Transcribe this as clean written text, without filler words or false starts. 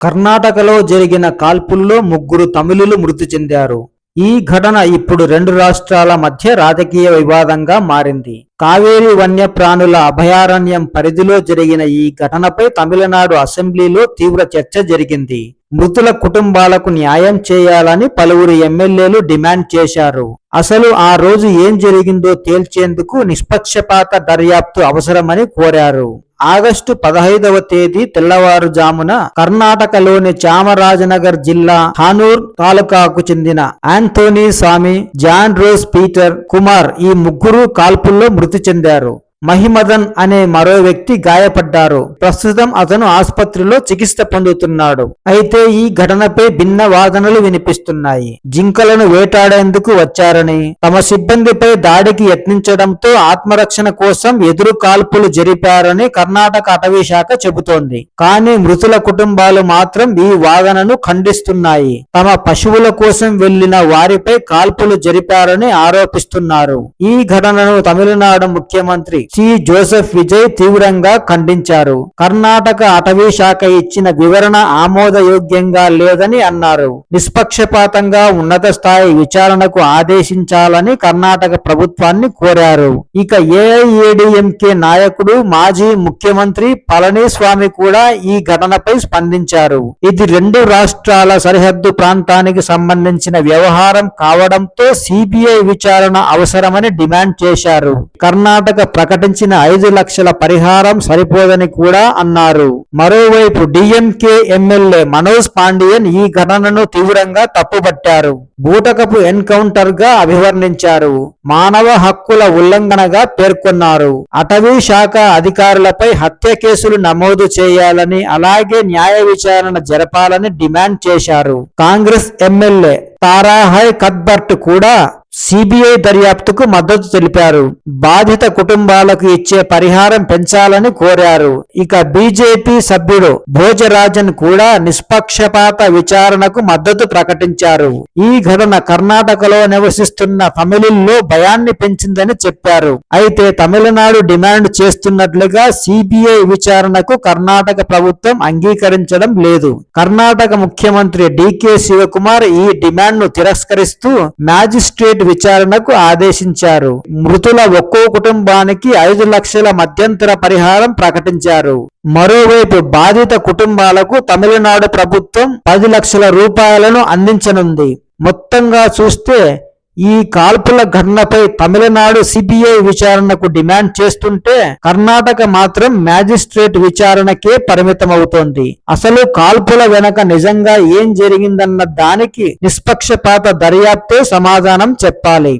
కర్ణాటకలో జరిగిన కాల్పుల్లో ముగ్గురు తమిళులు మృతి చెందారు. ఈ ఘటన ఇప్పుడు రెండు రాష్ట్రాల మధ్య రాజకీయ వివాదంగా మారింది. కావేరీ వన్యప్రాణుల అభయారణ్యం పరిధిలో జరిగిన ఈ ఘటనపై తమిళనాడు అసెంబ్లీలో తీవ్ర చర్చ జరిగింది. మృతుల కుటుంబాలకు న్యాయం చేయాలని పలువురు ఎమ్మెల్యేలు డిమాండ్ చేశారు. అసలు ఆ రోజు ఏం జరిగిందో తేల్చేందుకు నిష్పక్షపాత దర్యాప్తు అవసరమని కోరారు. ఆగస్టు 15వ తేదీ తెల్లవారుజామున కర్ణాటకలోని చామరాజనగర్ జిల్లా హానూర్ తాలూకాకు చెందిన ఆంథోనీ స్వామి, జాన్ రోజ్ పీటర్ కుమార్ ఈ ముగ్గురు కాల్పుల్లో మృతి చెందారు. మహిమదన్ అనే మరో వ్యక్తి గాయపడ్డారు. ప్రస్తుతం అతను ఆసుపత్రిలో చికిత్స పొందుతున్నాడు. అయితే ఈ ఘటనపై భిన్న వాదనలు వినిపిస్తున్నాయి. జింకలను వేటాడేందుకు వచ్చారని, తమ సిబ్బందిపై దాడికి యత్నించడంతో ఆత్మరక్షణ కోసం ఎదురు కాల్పులు జరిపారని కర్ణాటక అటవీ శాఖ చెబుతోంది. కానీ మృతుల కుటుంబాలు మాత్రం ఈ వాదనను ఖండిస్తున్నాయి. తమ పశువుల కోసం వెళ్లిన వారిపై కాల్పులు జరిపారని ఆరోపిస్తున్నారు. ఈ ఘటనను తమిళనాడు ముఖ్యమంత్రి సి జోసెఫ్ విజయ్ తీవ్రంగా ఖండించారు. కర్ణాటక అటవీ శాఖ ఇచ్చిన వివరణ ఆమోదయోగ్యంగా లేదని అన్నారు. నిష్పక్షపాతంగా ఉన్నత స్థాయి విచారణకు ఆదేశించాలని కర్ణాటక ప్రభుత్వాన్ని కోరారు. ఇక ఏఐఏడీఎంకే నాయకుడు మాజీ ముఖ్యమంత్రి పళనిస్వామి కూడా ఈ ఘటనపై స్పందించారు. ఇది రెండు రాష్ట్రాల సరిహద్దు ప్రాంతానికి సంబంధించిన వ్యవహారం కావడంతో సిబిఐ విచారణ అవసరమని డిమాండ్ చేశారు. కర్ణాటక ప్రకటించిన 5 లక్షల పరిహారం సరిపోదని కూడా అన్నారు. మరోవైపు డిఎంకే ఎమ్మెల్యే మనోజ్ పాండియన్ ఈ ఘటనను తీవ్రంగా తప్పుపట్టారు. బూటకపు ఎన్కౌంటర్ గా అభివర్ణించారు. మానవ హక్కుల ఉల్లంఘనగా పేర్కొన్నారు. అటవీ శాఖ అధికారులపై హత్య కేసులు నమోదు చేయాలని, అలాగే న్యాయ విచారణ జరపాలని డిమాండ్ చేశారు. కాంగ్రెస్ ఎమ్మెల్యే తారాహయ్ కత్బర్ట్ కూడా సిబిఐ దర్యాప్తుకు మద్దతు తెలిపారు. బాధిత కుటుంబాలకు ఇచ్చే పరిహారం పెంచాలని కోరారు. ఇక బీజేపీ సభ్యుడు భోజరాజన్ కూడా నిష్పక్షపాత విచారణకు మద్దతు ప్రకటించారు. ఈ ఘటన కర్ణాటకలో నివసిస్తున్న తమిళుల్లో భయాన్ని పెంచిందని చెప్పారు. అయితే తమిళనాడు డిమాండ్ చేస్తున్నట్లుగా సిబిఐ విచారణకు కర్ణాటక ప్రభుత్వం అంగీకరించడం లేదు. కర్ణాటక ముఖ్యమంత్రి డికే శివకుమార్ ఈ డిమాండ్ ను తిరస్కరిస్తూ మ్యాజిస్ట్రేట్ విచారణకు ఆదేశించారు. మృతుల ఒక్కో కుటుంబానికి 5 లక్షల మధ్యంతర పరిహారం ప్రకటించారు. మరోవైపు బాధిత కుటుంబాలకు తమిళనాడు ప్రభుత్వం 10 లక్షల రూపాయలను అందించనుంది. మొత్తంగా చూస్తే ఈ కాల్పుల ఘటనపై తమిళనాడు సిబిఐ విచారణకు డిమాండ్ చేస్తుంటే కర్ణాటక మాత్రం మ్యాజిస్ట్రేట్ విచారణకే పరిమితమవుతోంది. అసలు కాల్పుల వెనక నిజంగా ఏం జరిగిందన్న దానికి నిష్పక్షపాత దర్యాప్తే సమాధానం చెప్పాలి.